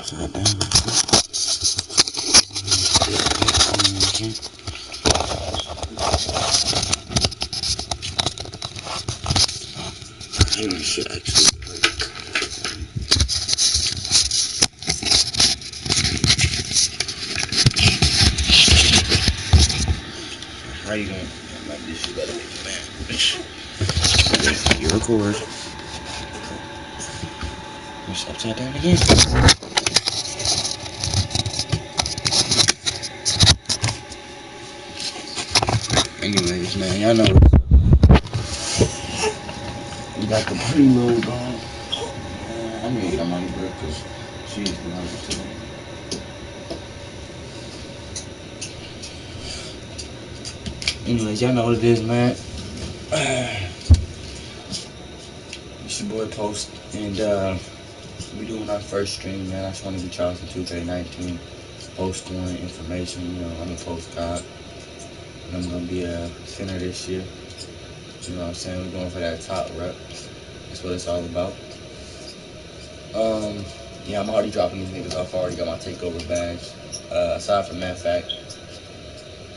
upside down. Maybe we should actually play the card. How you doing? Like this, you better make it, man. You record. It's upside down again. Anyways, man, y'all know we got the prelude going. I'm gonna get on my break because she's been on it too. Anyways, y'all know what it is, man. It's your boy Post, and we doing our first stream, man. I just want to get y'all some 2K19 post scoring information. You know, I'm a post god, and I'm gonna be a center this year. You know what I'm saying? We're going for that top rep. That's what it's all about. Yeah, I'm already dropping these niggas off. I already got my takeover badge. Aside from that fact,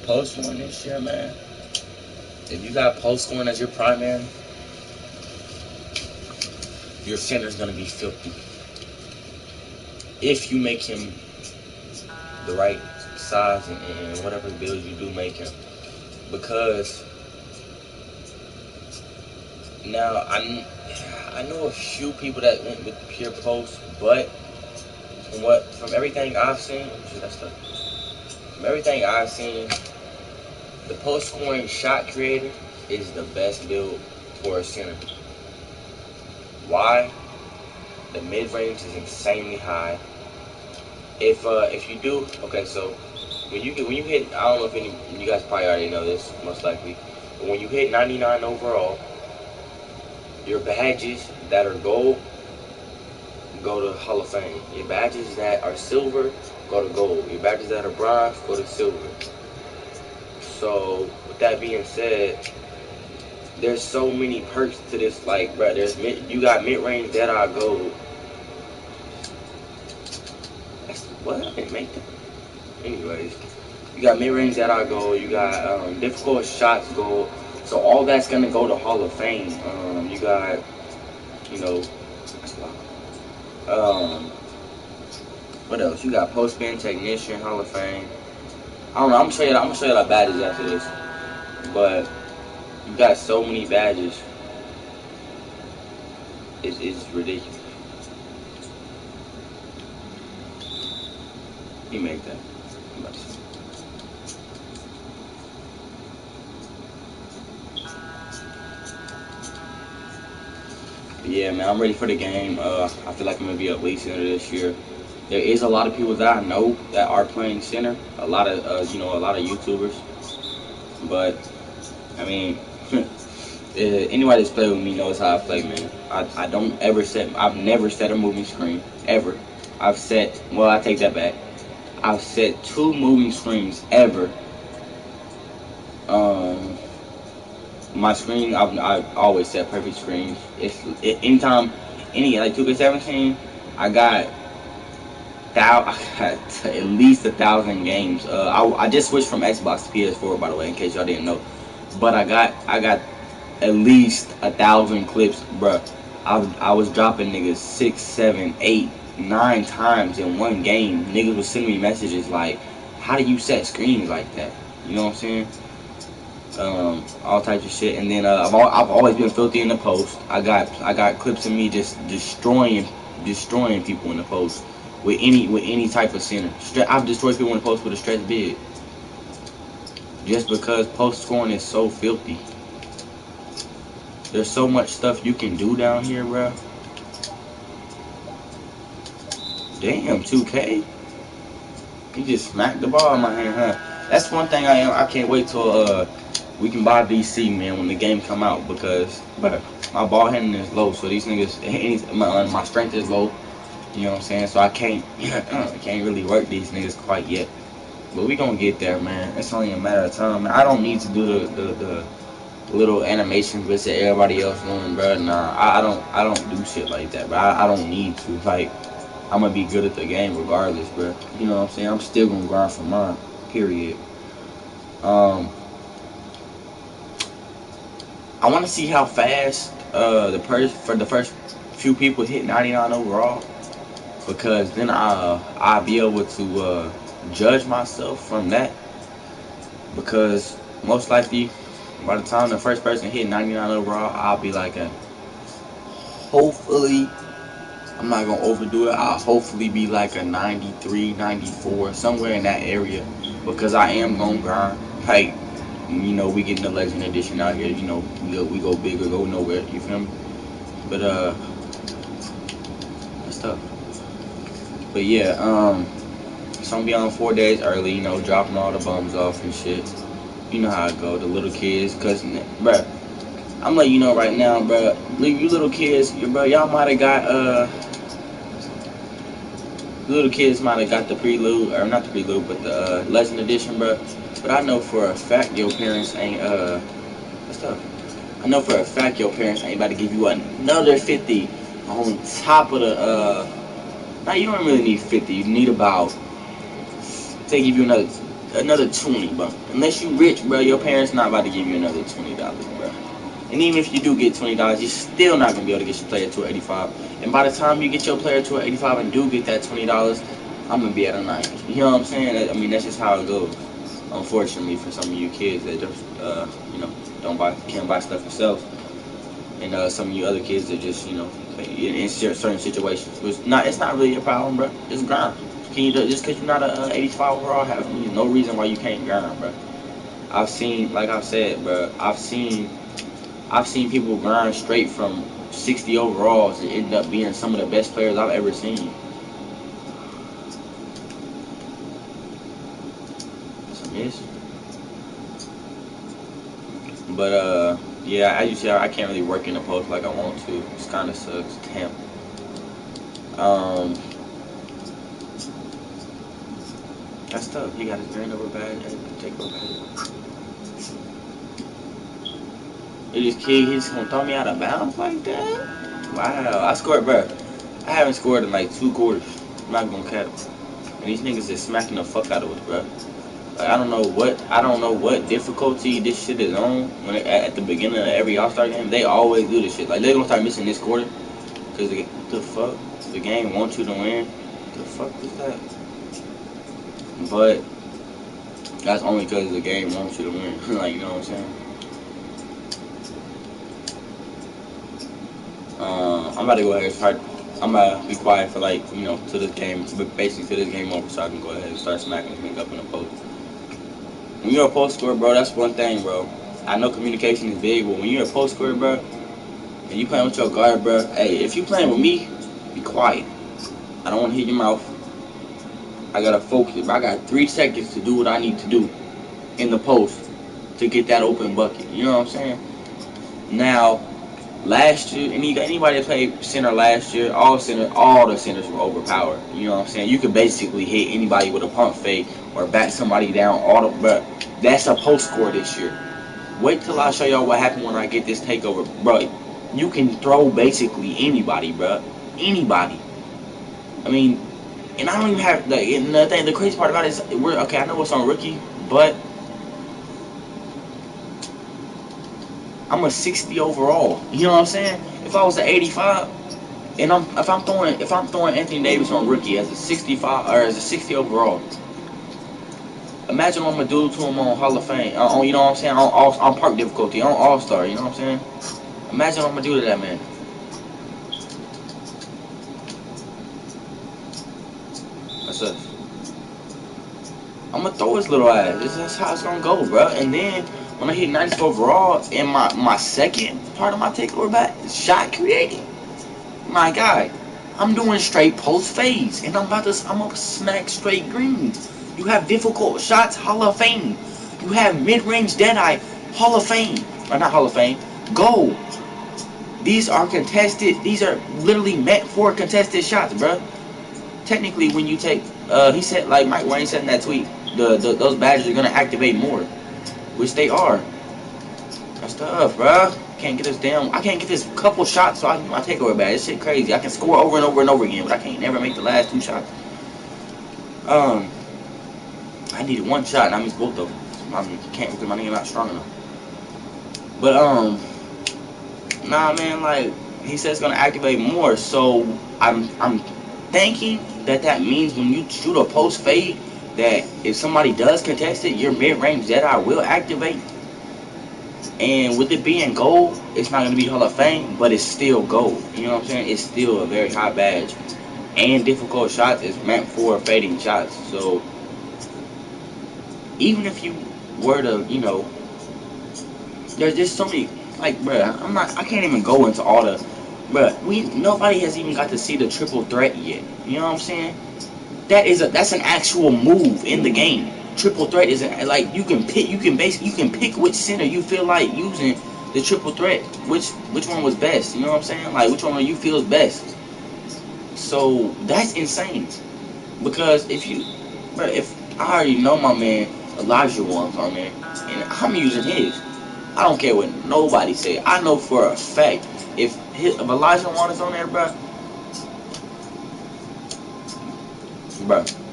post scoring this year, man. If you got post scoring as your primary, your center's gonna be filthy. If you make him the right size and whatever build you do make him, because now I know a few people that went with pure post, but from everything I've seen, the post scoring shot creator is the best build for a center. Why? The mid range is insanely high. If you do, okay, so when you hit, I don't know if you guys probably already know this, most likely, but when you hit 99 overall, your badges that are gold go to Hall of Fame. Your badges that are silver go to gold. Your badges that are bronze go to silver. So with that being said, there's so many perks to this. Like, bro, you got mid-range that are gold. What? I didn't make that. Anyways, you got mid-range that are gold. You got difficult shots gold. So all that's gonna go to Hall of Fame. You got, you know, what else? You got post spin technician Hall of Fame. I don't know. I'm gonna show you the badges after this, but you got so many badges. It's ridiculous. You make that. I'm about to say. Yeah, man, I'm ready for the game. I feel like I'm gonna be a way center this year. There is a lot of people that I know that are playing center. A lot of YouTubers. But I mean, anybody that's played with me knows how I play, man. I've never set a moving screen ever. I take that back. I've set 2 moving screens ever. My screen, I've always set perfect screens. Anytime, like 2K17, I got at least 1,000 games. I just switched from Xbox to PS4, by the way, in case y'all didn't know. But I got at least 1,000 clips, bruh. I was dropping niggas 6, 7, 8, 9 times in one game. Niggas was sending me messages like, "How do you set screens like that?" You know what I'm saying? All types of shit. And then I've always been filthy in the post. I got clips of me just destroying people in the post with any type of center. I've destroyed people in the post with a stretch big, just because post scoring is so filthy. There's so much stuff you can do down here, bro. Damn, 2K. You just smacked the ball in my hand, huh? That's one thing I can't wait till we can buy VC, man, when the game come out, because my ball handling is low, so these niggas, my strength is low. You know what I'm saying? So I can't really work these niggas quite yet. But we gonna get there, man. It's only a matter of time. I don't need to do the little animation bits that everybody else doing, bro. Nah, I don't do shit like that, bro. I don't need to. Like, I'm gonna be good at the game regardless, bro. You know what I'm saying? I'm still gonna grind for mine. Period. Um, I want to see how fast for the first few people hit 99 overall, because then I'll be able to judge myself from that. Because most likely, by the time the first person hit 99 overall, I'll be like hopefully, I'm not gonna overdo it. I'll hopefully be like a 93, 94, somewhere in that area, because I am gonna grind. Like, we getting the Legend Edition out here. We go big or go nowhere. You feel me? But that's tough. But yeah, so I'm gonna be on 4 days early. Dropping all the bums off and shit. You know how it go. The little kids, cause bruh, I'm letting you know right now, bruh. You little kids, y'all might have got little kids might have got the Prelude, or not the Prelude, but the Legend Edition, bruh. But I know for a fact your parents ain't what's up? I know for a fact your parents ain't about to give you another 50 on top of the now you don't really need 50. You need about, they give you another 20, bro. Unless you rich, bro, your parents not about to give you another $20, bro. And even if you do get $20, you're still not gonna be able to get your player to 85. And by the time you get your player to 85 and do get that $20, I'm gonna be at a 90. You know what I'm saying? I mean, that's just how it goes. Unfortunately, for some of you kids that just can't buy stuff yourself, and some of you other kids that just in certain situations, it's not really a problem, bro. It's grind. Can you just because you're not a 85 overall, have no reason why you can't grind, bro. I've seen, like I've said, bro. I've seen people grind straight from 60 overalls and end up being some of the best players I've ever seen. That's a miss. But yeah, as you see, I can't really work in the post like I want to. It's kind of sucks. Damn. That's tough. He got his grand over bad. Take over bad. He just gonna throw me out of bounds like that? Wow. I scored, bro. I haven't scored in like 2 quarters. I'm not gonna cap. And these niggas is smacking the fuck out of us, bro. Like, I don't know what difficulty this shit is on. At the beginning of every All-Star game, they always do this shit. Like, they're gonna start missing this quarter. Cause what the fuck? The game wants you to win. What the fuck is that? But that's only because the game wants you to win. Like, you know what I'm saying? I'm about to go ahead and start. I'm gonna be quiet for to this game, but basically to this game over, so I can go ahead and start smacking this nigga up in the post. When you're a post scorer, bro, that's one thing, bro. I know communication is big, but when you're a post scorer, bro, and you playing with your guard, bro, hey, if you playing with me, be quiet. I don't want to hit your mouth. I gotta focus. I got 3 seconds to do what I need to do in the post to get that open bucket. You know what I'm saying? Now, last year, anybody that played center last year, all the centers were overpowered. You know what I'm saying? You could basically hit anybody with a pump fake or back somebody down. But that's a post score this year. Wait till I show y'all what happened when I get this takeover, bro. You can throw basically anybody, bro. Anybody. I mean, and I don't even have the crazy part about it is I know it's on rookie, but I'm a 60 overall. You know what I'm saying? If I was an 85, and if I'm throwing Anthony Davis on rookie as a 65 or as a 60 overall, imagine what I'm gonna do to him on Hall of Fame. On you know what I'm saying? On park difficulty, on All Star. You know what I'm saying? Imagine what I'm gonna do to that man. That's us. I'm gonna throw his little ass. That's how it's gonna go, bro. And then when I hit 90 overall, and my second part of my takeover back is shot creating. My guy, I'm doing straight post fades, and I'm gonna smack straight greens. You have difficult shots, Hall of Fame. You have mid-range deadeye, Hall of Fame, or not Hall of Fame, gold. These are contested. These are literally meant for contested shots, bro. Technically, when you take, he said, like Mike Wayne said in that tweet, those badges are gonna activate more, which they are. That's tough, bro. Can't get this damn. I can't get this couple shots, so I get my takeaway back. This shit crazy. I can score over and over and over again, but I can't never make the last 2 shots. I needed 1 shot, and I missed both of them. I can't because my nigga not strong enough. But nah, man. Like he said, it's gonna activate more. So I'm thinking that means when you shoot a post fade, that if somebody does contest it, your mid range Jedi will activate. And with it being gold, it's not going to be Hall of Fame, but it's still gold. You know what I'm saying? It's still a very high badge. And difficult shots is meant for fading shots. So, even if you were to, you know, there's just so many, like, bruh, I can't even go into all the, bruh, nobody has even got to see the triple threat yet. You know what I'm saying? That's an actual move in the game. Triple threat is like you can pick which center you feel like using the triple threat. Which one was best? You know what I'm saying? Like which one you feel is best. So that's insane. Because if I already know my man Elijah wants on there, and I'm using his. I don't care what nobody say. I know for a fact if Elijah Wan is on there, bruh,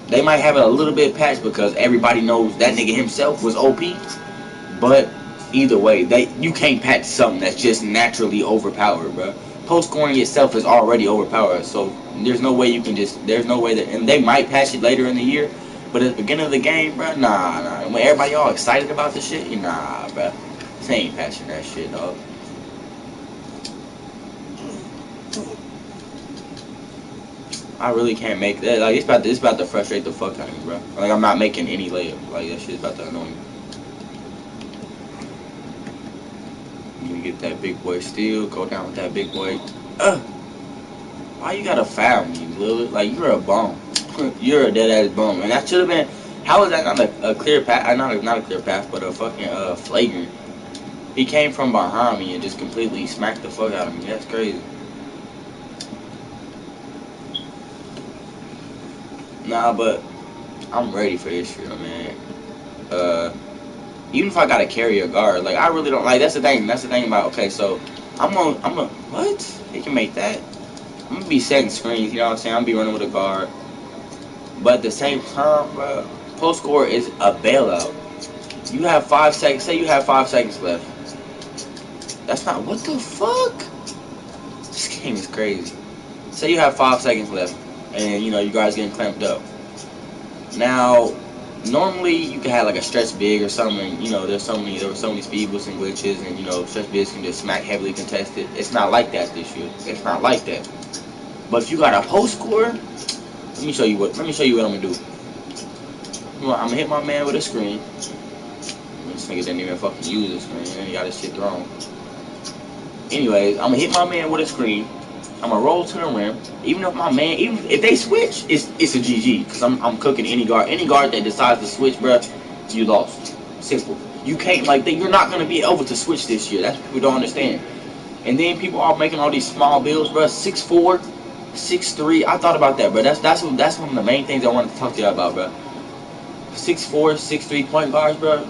they might have it a little bit patched because everybody knows that nigga himself was OP. But either way, you can't patch something that's just naturally overpowered, bro. Post scoring itself is already overpowered, so there's no way there's no way that, and they might patch it later in the year, but at the beginning of the game, bro, nah. When everybody all excited about the shit, nah, bro, they ain't patching that shit, dog. I really can't make that. Like it's about to frustrate the fuck out of me, bro. Like I'm not making any layup. Like that shit's about to annoy me. You get that big boy steal, go down with that big boy. Why you gotta foul me, Lillard? Like you're a bum. You're a dead ass bum. And that should have been. How is that not a clear path? Not a clear path, but a fucking flagrant. He came from behind me and just completely smacked the fuck out of me. That's crazy. Nah, but I'm ready for this shit, man. Even if I gotta carry a guard, like I really don't like. That's the thing. That's the thing about. Okay, so I'm a what? He can make that. I'm gonna be setting screens. You know what I'm saying? I'm gonna be running with a guard. But at the same time, bro, post score is a bailout. You have 5 seconds. Say you have 5 seconds left. That's not. What the fuck? This game is crazy. Say you have 5 seconds left. And you know you guys getting clamped up. Now, normally you can have like a stretch big or something. You know, there were so many speed boosts and glitches, and you know stretch bigs can just smack heavily contested. It's not like that this year. It's not like that. But if you got a post score, let me show you what I'm gonna do. I'm gonna hit my man with a screen. This nigga didn't even fucking use the screen, and he got his shit thrown. Anyways, I'm gonna hit my man with a screen. I'm gonna roll to the rim. Even if they switch, it's a GG. Because I'm cooking any guard. Any guard that decides to switch, bro, you lost. Simple. You can't you're not gonna be able to switch this year. That's what people don't understand. And then people are making all these small builds, bro. 6'4", 6'3". I thought about that, bro. That's one of the main things I wanted to talk to you about, bro. 6'4", 6'3" point guards, bro.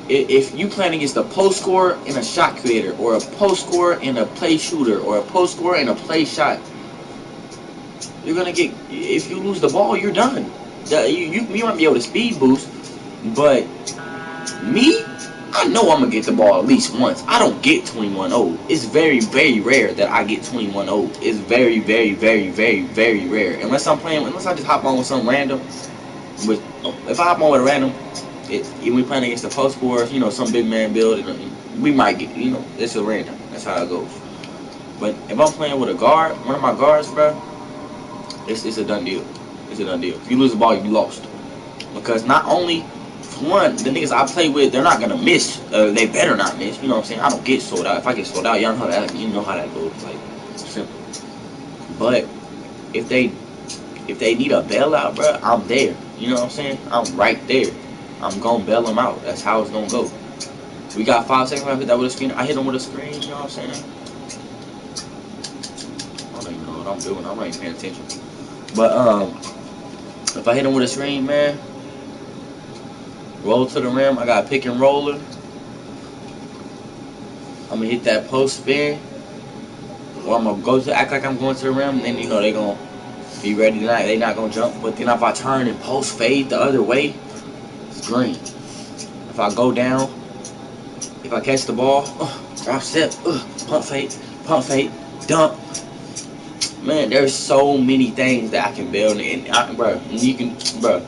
If you playing against a post scorer and a shot creator, or a post scorer and a play shooter, or a post scorer and a play shot, you're gonna get. If you lose the ball, you're done. You might be able to speed boost, but me, I know I'm gonna get the ball at least once. I don't get 21-0. It's very, very rare that I get 21-0. It's very, very, very, very, very rare. Unless I just hop on with some random. If I hop on with a random. We playing against the post scorers, you know, some big man build, we might get, you know, it's a random. That's how it goes. But if I'm playing with a guard, one of my guards, bro, it's a done deal. It's a done deal. If you lose the ball, you lost. Because not only, for one, the niggas I play with, they're not gonna miss. They better not miss. You know what I'm saying? I don't get sold out. If I get sold out, y'all know how that. You know how that goes. Like simple. But if they need a bailout, bro, I'm there. You know what I'm saying? I'm right there. I'm gonna bail him out. That's how it's gonna go. We got 5 seconds left. Hit that with a screen. I hit him with a screen. You know what I'm saying? I don't even know what I'm doing. I'm not even paying attention. But if I hit him with a screen, man, roll to the rim. I got a pick and roller. I'm gonna hit that post spin, or I'm gonna go to act like I'm going to the rim. And then you know they gonna be ready tonight. They not gonna jump. But then if I turn and post fade the other way, it's green. If I go down, if I catch the ball, drop step, pump fake, dunk. Man, there's so many things that I can build. And bro, you can,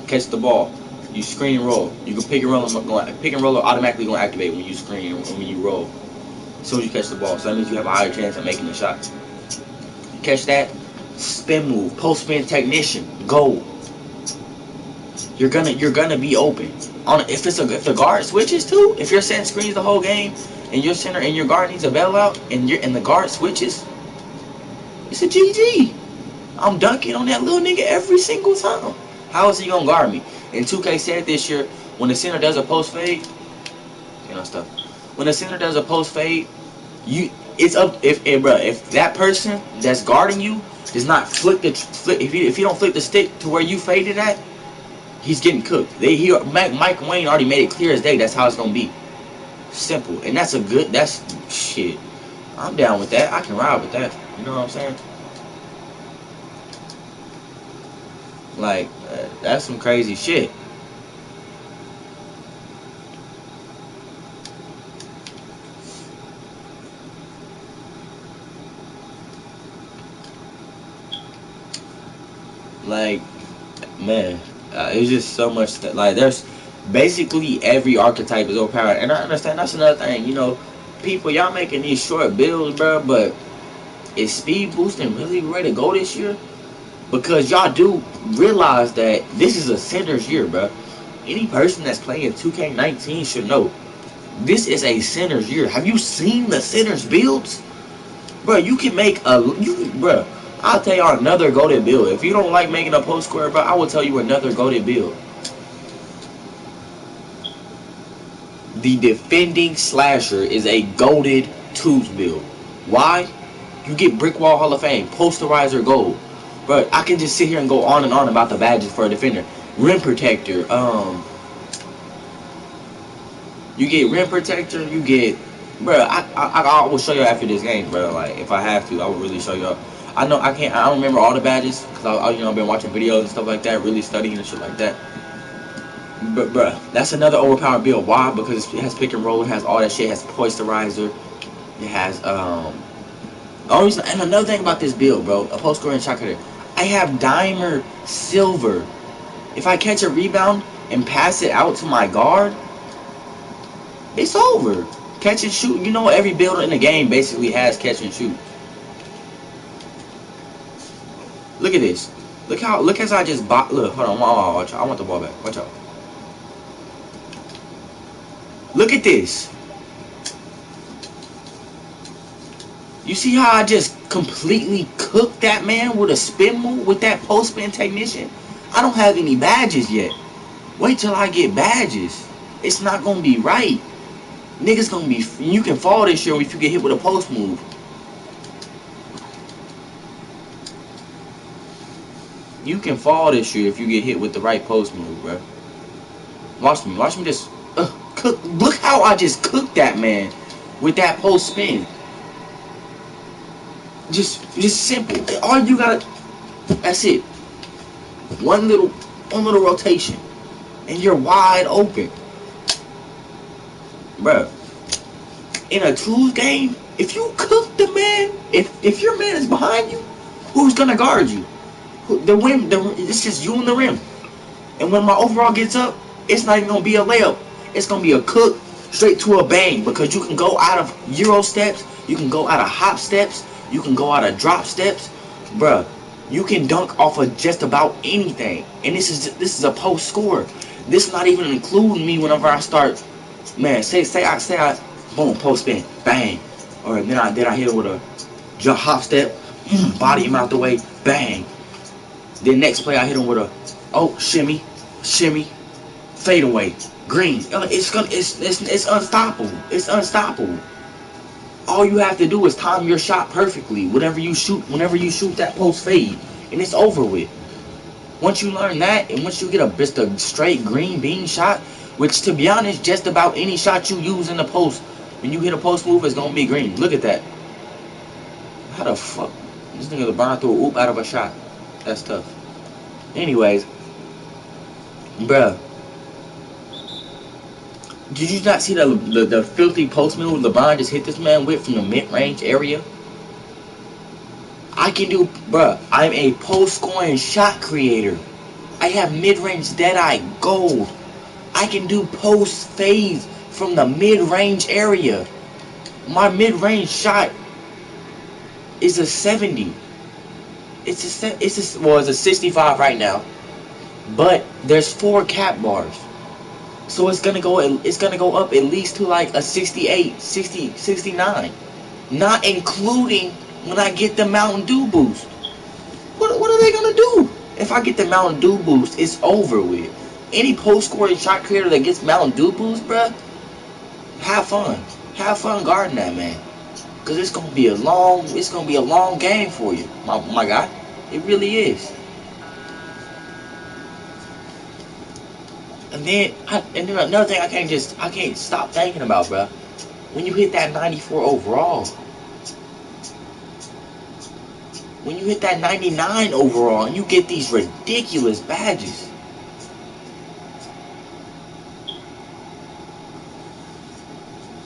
catch the ball. You screen and roll. You can pick and roll. Pick and roll automatically going to activate when you screen and when you roll. As soon as you catch the ball, so that means you have a higher chance of making the shot. Catch that, spin move, post spin technician, go. You're gonna be open. If the guard switches too, if you're setting screens the whole game and your center and your guard needs a bailout and the guard switches, it's a GG. I'm dunking on that little nigga every single time. How is he gonna guard me? And 2K said this year, when the center does a post fade, stuff. When the center does a post fade, it's up if that person that's guarding you does not flick if you don't flick the stick to where you faded at, he's getting cooked. Mike Wayne already made it clear as day. That's how it's gonna be. Simple, and that's shit. I'm down with that. I can ride with that. You know what I'm saying? Like, that's some crazy shit. Like, man, it's just so much that, like, there's basically every archetype is overpowered. And I understand that's another thing, people, y'all making these short builds, bro, but is speed boosting really the way to go this year? Because y'all do realize that this is a center's year, bro. Any person that's playing 2K19 should know this is a center's year. Have you seen the center's builds? Bro, you can make bro, I'll tell y'all another goated build. If you don't like making a post square, bro, I will tell you another goated build. The defending slasher is a goated twos build. Why? You get Brick Wall Hall of Fame, Posterizer Gold. Bro, I can just sit here and go on and on about the badges for a defender. Rim Protector, you get Rim Protector, you get, bro, I will show you after this game, bro. Like, if I have to, I will really show you. I don't remember all the badges, because I've been watching videos and stuff like that, really studying and shit like that. But, bro, that's another overpowered build. Why? Because it has pick and roll, it has all that shit, it has Posterizer, it has, and another thing about this build, bro, a post scoring shot cutter, I have Dimer Silver. If I catch a rebound and pass it out to my guard, it's over. Catch and shoot. You know, every builder in the game basically has catch and shoot. Look at this. Look as I just look, hold on, watch out. I want the ball back. Watch out. Look at this. You see how I just completely cooked that man with a spin move with that post spin technician? I don't have any badges yet. Wait till I get badges. It's not gonna be right. Niggas gonna be. You can fall this year if you get hit with a post move. You can fall this year if you get hit with the right post move, bro. Watch me just cook. Look how I just cooked that man with that post spin. Just simple. All you gotta. That's it. One little rotation, and you're wide open, bro. In a twos game, if you cook the man, if your man is behind you, who's gonna guard you? It's just you and the rim. And when my overall gets up, it's not even gonna be a layup. It's gonna be a cook straight to a bang, because you can go out of Euro steps, you can go out of hop steps, you can go out of drop steps, bruh. You can dunk off of just about anything. And this is a post score. This not even including me whenever I start. Man, say I boom, post spin, bang, or then I hit it with a jump hop step, body him out the way, bang. Then next play I hit him with a shimmy, fade away, green. It's unstoppable. It's unstoppable. All you have to do is time your shot perfectly whenever you shoot that post fade, and it's over with. Once you learn that, and once you get just a straight green bean shot, which to be honest, just about any shot you use in the post When you hit a post move, it's gonna be green. Look at that. How the fuck? This nigga LeBron threw a oop out of a shot. That's tough. Anyways, bruh, did you not see the filthy post move LeBron just hit this man with from the mid-range area? I can do, bruh, I'm a post-scoring shot creator. I have mid-range dead-eye gold. I can do post fades from the mid-range area. My mid-range shot is a 70. It's a 65 right now. But there's 4 cap bars. So it's gonna go up at least to like a 68, 60, 69. Not including when I get the Mountain Dew boost. What are they gonna do? If I get the Mountain Dew boost, it's over with. Any post-scoring shot creator that gets Mountain Dew boost, bruh, have fun. Have fun guarding that man. Cause it's gonna be a long game for you, my guy. It really is. And then another thing I can't stop thinking about, bruh. When you hit that 94 overall, when you hit that 99 overall, and you get these ridiculous badges.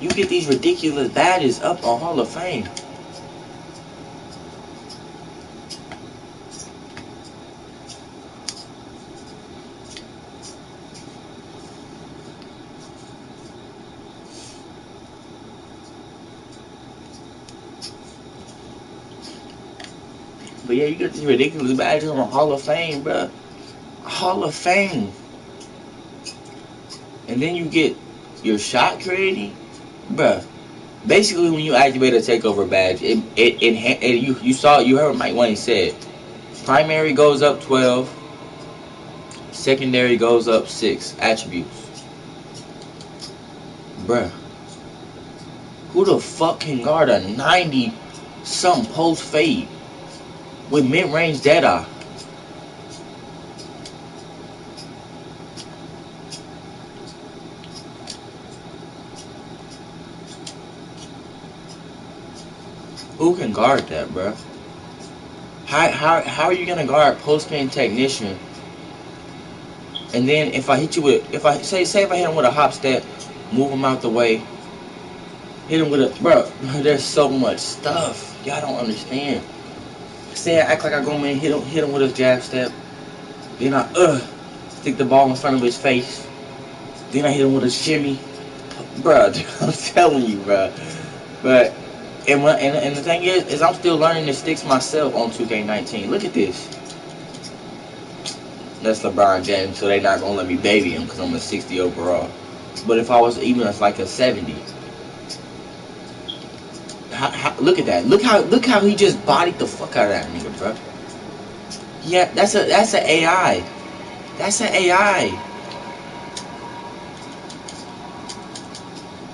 You get these ridiculous badges up on Hall of Fame. But yeah, you get these ridiculous badges on Hall of Fame, bruh. Hall of Fame. And then you get your shot creating, bruh. Basically, when you activate a takeover badge, you heard Mike Wayne said, primary goes up 12, secondary goes up 6 attributes. Bruh, who the fuck can guard a 90 some post fade with mid range dead eye? Who can guard that, bruh? How are you gonna guard post game technician? And then if I hit you with, if I hit him with a hop step, move him out the way, hit him with a, bro. There's so much stuff y'all don't understand. Say I act like I go in, hit him with a jab step, then I stick the ball in front of his face, then I hit him with a shimmy, bro. I'm telling you, bro. But and the thing is I'm still learning the sticks myself on 2K19. Look at this. That's LeBron James, so they're not gonna let me baby him because I'm a 60 overall. But if I was even like a 70, look at that. Look how he just bodied the fuck out of that nigga, bro. Yeah, that's an AI. That's an AI.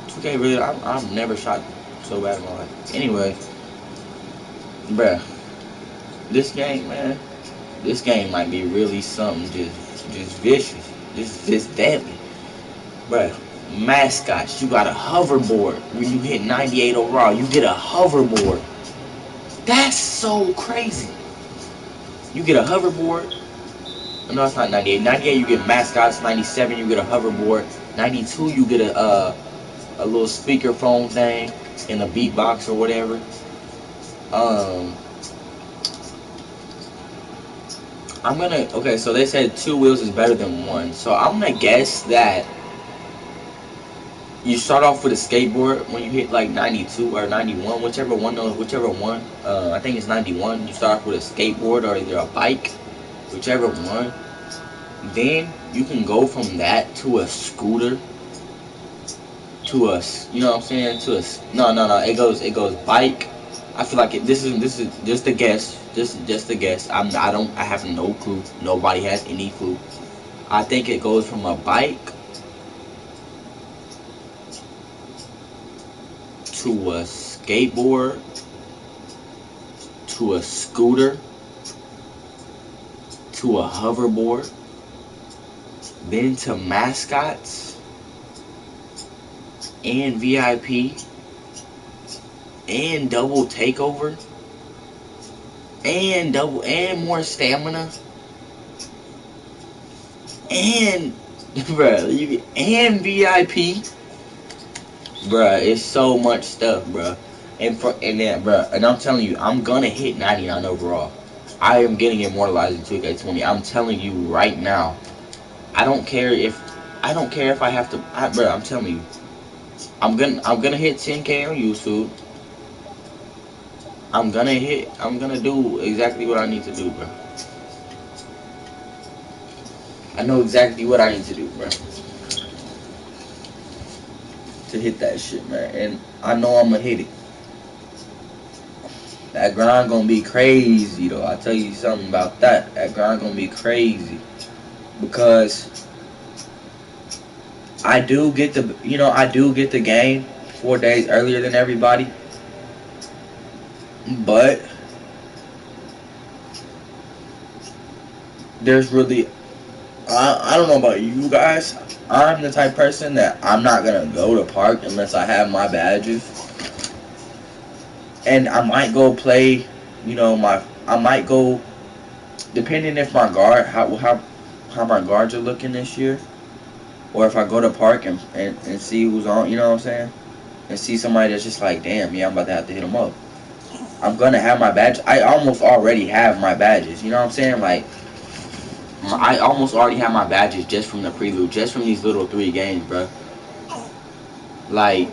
2K really, I've never shot so bad in my life. Anyway, bruh, this game, man. This game might be really something just vicious. Just deadly. Bruh, mascots, you got a hoverboard. When you hit 98 overall, you get a hoverboard. That's so crazy. You get a hoverboard. No, it's not 98. 98 you get mascots. 97 you get a hoverboard. 92 you get a little speakerphone thing in a beatbox or whatever. Okay, so they said 2 wheels is better than 1. So I'm gonna guess that you start off with a skateboard when you hit like 92 or 91, whichever one. I think it's 91. You start off with a skateboard or either a bike, whichever one. Then you can go from that to a scooter, to a, you know what I'm saying? To a, no. It goes bike. I feel like this is just a guess. Just a guess. I have no clue. Nobody has any clue. I think it goes from a bike to a skateboard to a scooter to a hoverboard, then to mascots, and VIP and double takeover and double and more stamina and bruh, and VIP, bruh. It's so much stuff, bruh. And then, bruh, and I'm telling you, I'm gonna hit 99 overall. I am getting immortalized in 2K20. I'm telling you right now. I don't care if I have to, bruh. I'm telling you, I'm gonna hit 10K on YouTube. I'm gonna do exactly what I need to do, bro. I know exactly what I need to do, bro, to hit that shit, man. And I know I'm gonna hit it. That grind gonna be crazy, though. I tell you something about that. That grind gonna be crazy because I do get the game 4 days earlier than everybody, but there's really I don't know about you guys. I'm the type of person that I'm not gonna go to park unless I have my badges, and I might go play. I might go depending if my guard how my guards are looking this year, or if I go to park and see who's on. You know what I'm saying? And see somebody that's just like, damn, yeah, I'm about to have to hit them up. I'm gonna have my badge. I almost already have my badges. You know what I'm saying? Like, I almost already have my badges just from the prelude, just from these little 3 games, bro. Like,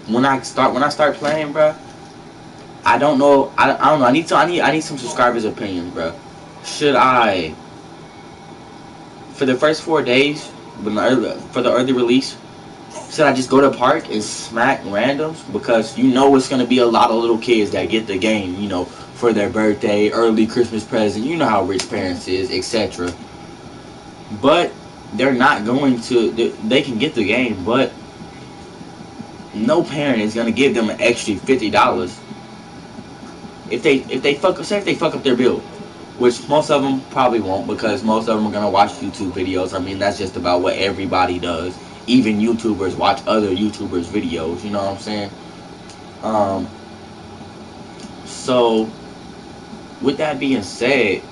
when I start playing, bro, I don't know. I don't know. I need some subscribers' opinions, bro. Should I, for the first 4 days, for the early release, should I just go to park and smack randoms? Because you know it's gonna be a lot of little kids that get the game, for their birthday, early Christmas present. You know how rich parents is, etc. But they're not going to. They can get the game, but no parent is gonna give them an extra $50 if they fuck up their bill, which most of them probably won't, because most of them are gonna watch YouTube videos. I mean, that's just about what everybody does. Even YouTubers watch other YouTubers' videos. You know what I'm saying? So, with that being said,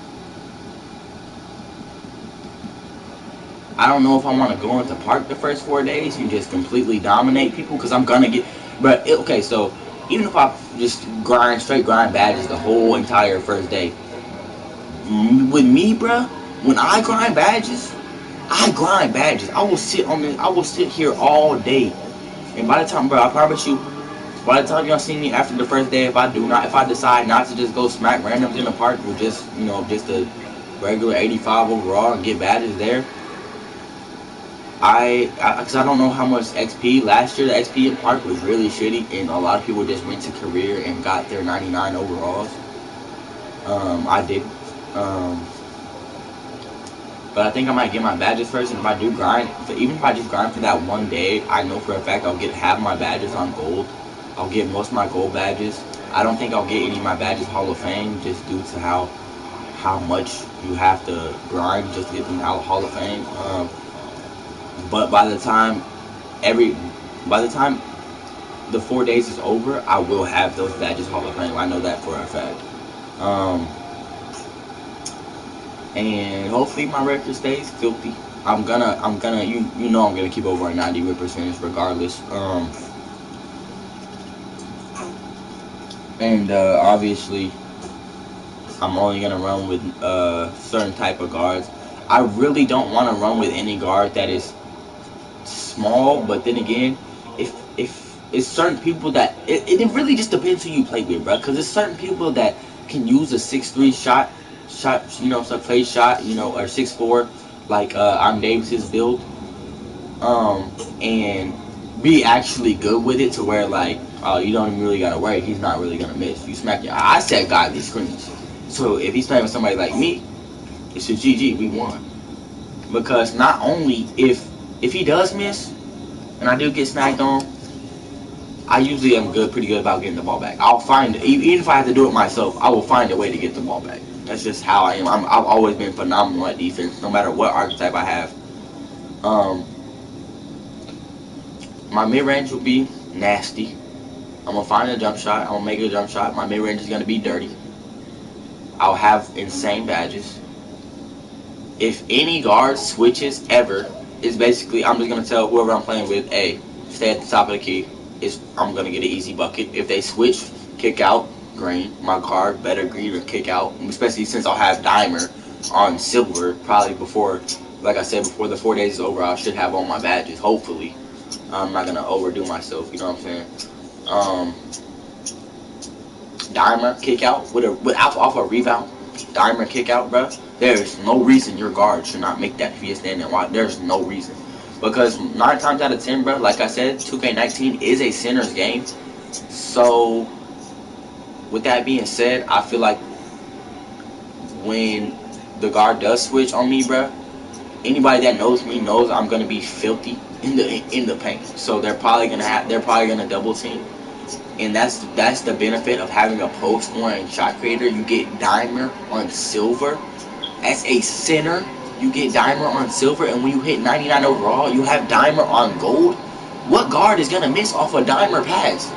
I don't know if I want to go into park the first 4 days and just completely dominate people, because I'm gonna get. But okay, so even if I just straight grind badges the whole entire first day, with me, bruh, when I grind badges, I will sit here all day, and by the time, bro, I promise you, by the time y'all see me after the first day, if I decide not to just go smack randoms in the park with just a regular 85 overall and get badges there, because I don't know how much XP last year. The XP in park was really shitty, and a lot of people just went to career and got their 99 overalls. I did. But I think I might get my badges first, and if I do grind, even if I just grind for that one day, I know for a fact I'll get half my badges on gold. I'll get most of my gold badges. I don't think I'll get any of my badges Hall of Fame, just due to how much you have to grind just to get them out Hall of Fame. But by the time the 4 days is over, I will have those badges Hall of Fame. I know that for a fact. And hopefully my record stays filthy. I'm gonna I'm gonna keep over a 90 win percentage regardless. And obviously I'm only gonna run with certain type of guards. I really don't want to run with any guard that is small, but then again, if it's certain people that it really just depends who you play with, bro. Because it's certain people that can use a 6'3" shot, some play shot, or 6'4", like I'm Davis's build, and be actually good with it to where like, you don't even really gotta worry. He's not really gonna miss. You smack I set godly screens. So if he's playing with somebody like me, it's a GG. We won. Because not only if he does miss, and I do get snagged on, I usually am pretty good about getting the ball back. I'll find, even if I have to do it myself, I will find a way to get the ball back. That's just how I am. I've always been phenomenal at defense, no matter what archetype I have. my mid range will be nasty. I'm gonna find a jump shot. I'm gonna make a jump shot. My mid range is gonna be dirty. I'll have insane badges. If any guard switches ever, it's basically I'm just gonna tell whoever I'm playing with, hey, stay at the top of the key. I'm gonna get an easy bucket. If they switch, kick out, green. My guard better green or kick out. Especially since I'll have dimer on silver. Probably before, like I said, before the 4 days is over, I should have all my badges. Hopefully, I'm not gonna overdo myself. You know what I'm saying? Dimer kick out off a rebound. Dimer kick out, bro. There's no reason your guard should not make that if you stand and watch. There's no reason. Because 9 times out of 10, bro, like I said, 2K19 is a center's game. So, with that being said, I feel like when the guard does switch on me, bro, anybody that knows me knows I'm gonna be filthy in the paint. So they're probably gonna double team. And that's the benefit of having a post scoring shot creator. You get dimer on silver. As a center, you get dimer on silver, and when you hit 99 overall, you have dimer on gold. What guard is gonna miss off a dimer pass?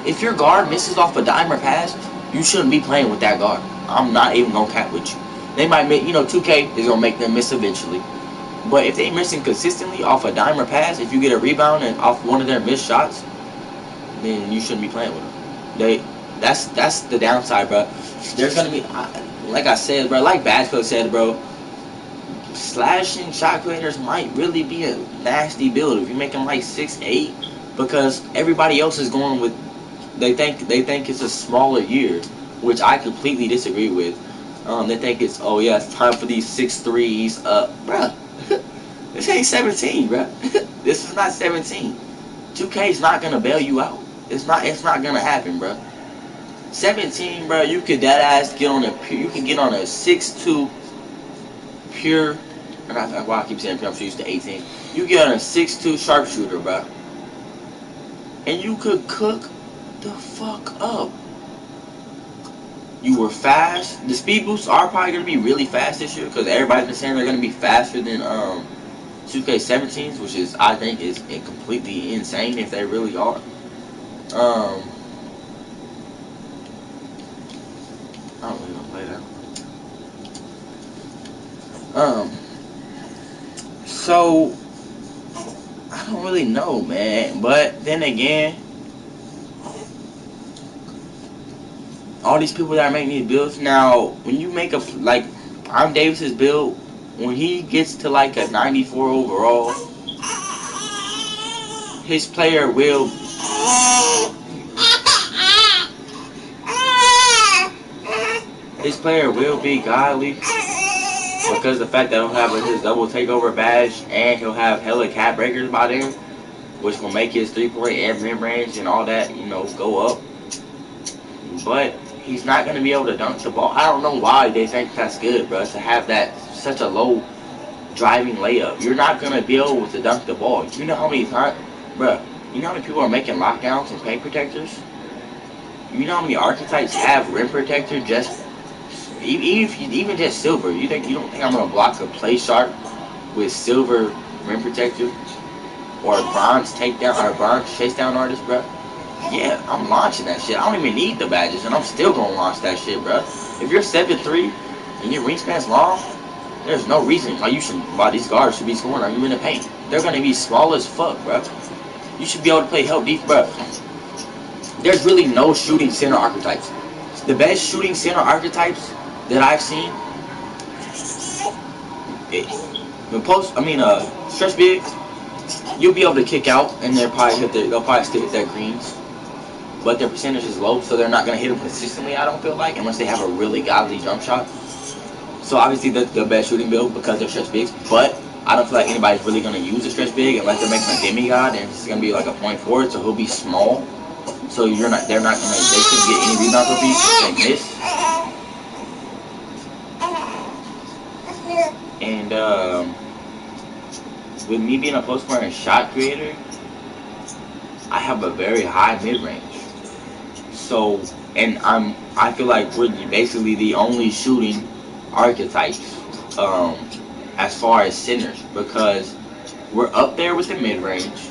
If your guard misses off a dimer pass, you shouldn't be playing with that guard. I'm not even gonna cap with you. They might make, 2K is gonna make them miss eventually. But if they missing consistently off a dimer pass, if you get a rebound and off one of their missed shots, then you shouldn't be playing with them. That's the downside, bro. There's gonna be, like I said, bro, like Bashford said, bro, slashing shot creators might really be a nasty build if you make them like 6'8", because everybody else is going with, they think it's a smaller year, which I completely disagree with. They think it's, oh yeah, it's time for these 6'3s, bruh. This ain't 17, bruh. This is not 17. 2K is not gonna bail you out. It's not gonna happen, bro. 17, bro, you could dead ass get on you can get on a 6'2" pure, and I keep saying pure, I'm so used to 18. You get on a 6'2" sharpshooter, bro, and you could cook the fuck up. You were fast. The speed boosts are probably gonna be really fast this year because everybody's been saying they're gonna be faster than 2K17s, which is, I think, is completely insane if they really are. I don't really want to play that. So I don't really know, man. But then again, all these people that are making these builds now, when you make like Prime Davis's build, when he gets to like a 94 overall, his player will be godly, because the fact that he'll have his double takeover badge and he'll have hella cat breakers by then, which will make his 3-point and mid range and all that, go up. But he's not going to be able to dunk the ball. I don't know why they think that's good, bro, to have that such a low driving layup. You're not going to be able to dunk the ball. You know how many times, bro, you know how many people are making lockdowns and paint protectors? You know how many archetypes have rim protector just, even just silver? You don't think I'm going to block a play shark with silver rim protector? Or a bronze takedown, or a bronze chase down artist, bro? Yeah, I'm launching that shit. I don't even need the badges, and I'm still gonna launch that shit, bro. If you're 7'3" and your wingspan's long, there's no reason why these guards should be scoring on you in the paint. They're gonna be small as fuck, bro. You should be able to play help deep, bro. There's really no shooting center archetypes. The best shooting center archetypes that I've seen, stretch bigs, you'll be able to kick out, and they'll probably still hit their greens. But their percentage is low, so they're not going to hit them consistently, I don't feel like, unless they have a really godly jump shot. So obviously that's the best shooting build because they're stretch bigs, but I don't feel like anybody's really going to use a stretch big unless they're making a demigod, and it's going to be like a point forward, so he'll be small. So they shouldn't get any rebounds or beats if they miss. And with me being a post scoring shot creator, I have a very high mid range. So, and I feel like we're basically the only shooting archetypes as far as centers, because we're up there with the mid range.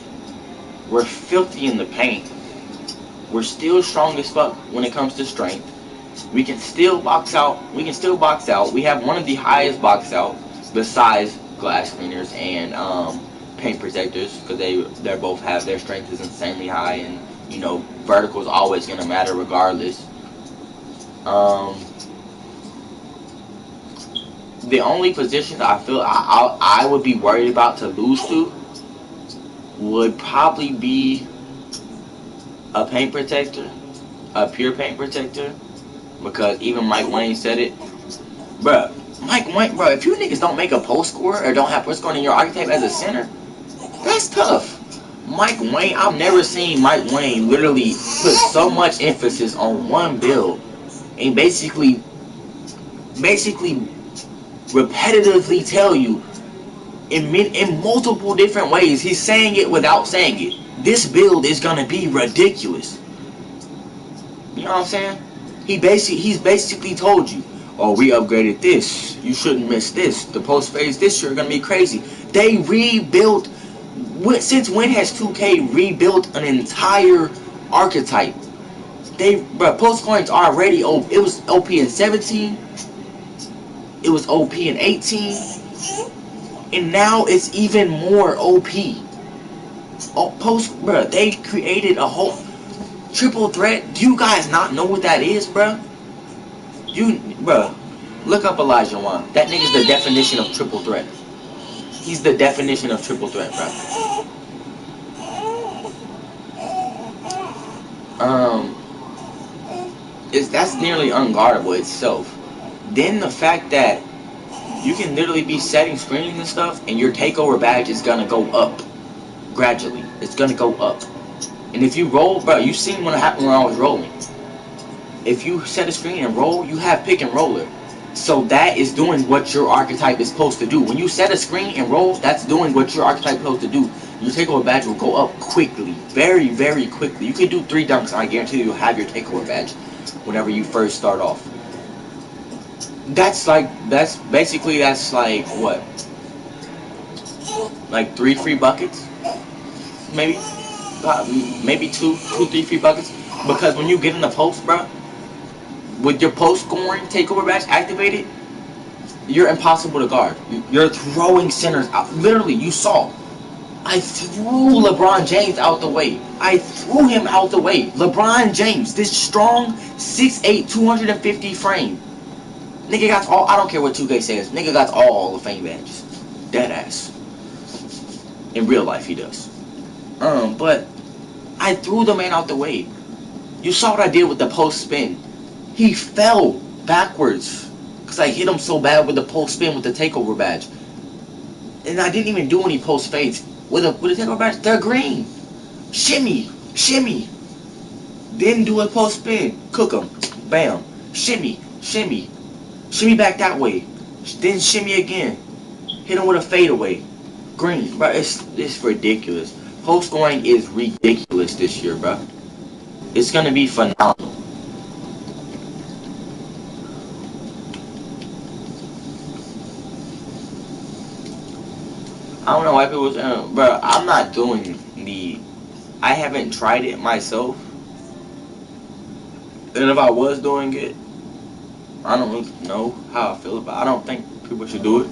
We're filthy in the paint. We're still strong as fuck when it comes to strength. We can still box out. We can still box out. We have one of the highest box out besides glass cleaners and paint protectors, because they both have their strength is insanely high, and vertical is always gonna matter regardless. Um, the only position I feel I would be worried about to lose to would probably be a paint protector, a pure paint protector, because even Mike Wayne said it, bruh. Mike Wayne, bro. If you niggas don't make a post scorer or don't have post scoring in your archetype as a center, that's tough. Mike Wayne, I've never seen Mike Wayne literally put so much emphasis on one build and basically repetitively tell you in multiple different ways. He's saying it without saying it. This build is gonna be ridiculous. You know what I'm saying? He's basically told you, oh, we upgraded this. You shouldn't miss this. The post phase this year are gonna be crazy. They rebuilt. Since when has 2K rebuilt an entire archetype? Post coins already. It was OP in 17. It was OP in 18, and now it's even more OP. They created a whole triple threat. Do you guys not know what that is, bruh? Look up Elijah Wan. That nigga's the definition of triple threat. He's the definition of triple threat, bruh. That's nearly unguardable itself. Then the fact that you can literally be setting screens and stuff, and your takeover badge is gonna go up gradually. It's gonna go up. And if you roll, bro, you seen what happened when I was rolling. If you set a screen and roll, you have pick and roller. So that is doing what your archetype is supposed to do. When you set a screen and roll, that's doing what your archetype is supposed to do. Your takeover badge will go up quickly. Very, very quickly. You can do 3 dunks, and I guarantee you'll have your takeover badge whenever you first start off. That's like what? Like 3 free buckets? Maybe? Maybe 3 free buckets? Because when you get in the post, bro, with your post scoring takeover badge activated, you're impossible to guard. You're throwing centers out. Literally, you saw. I threw LeBron James out the way. I threw him out the way. LeBron James, this strong 6'8", 250 frame. Nigga got all, I don't care what 2K says, nigga got all Hall of Fame badges. Dead ass. In real life, he does. But I threw the man out the way. You saw what I did with the post spin. He fell backwards because I hit him so bad with the post spin with the takeover badge. And I didn't even do any post fades. With a takeover badge, they're green. Shimmy, shimmy. Then do a post spin. Cook him. Bam. Shimmy, shimmy. Shimmy back that way. Then shimmy again. Hit him with a fadeaway. Green. Bro, it's ridiculous. Post scoring is ridiculous this year, bro. It's gonna be phenomenal. I don't know why people saying, bro, I'm not doing I haven't tried it myself. And if I was doing it, I don't really know how I feel about it. I don't think people should do it.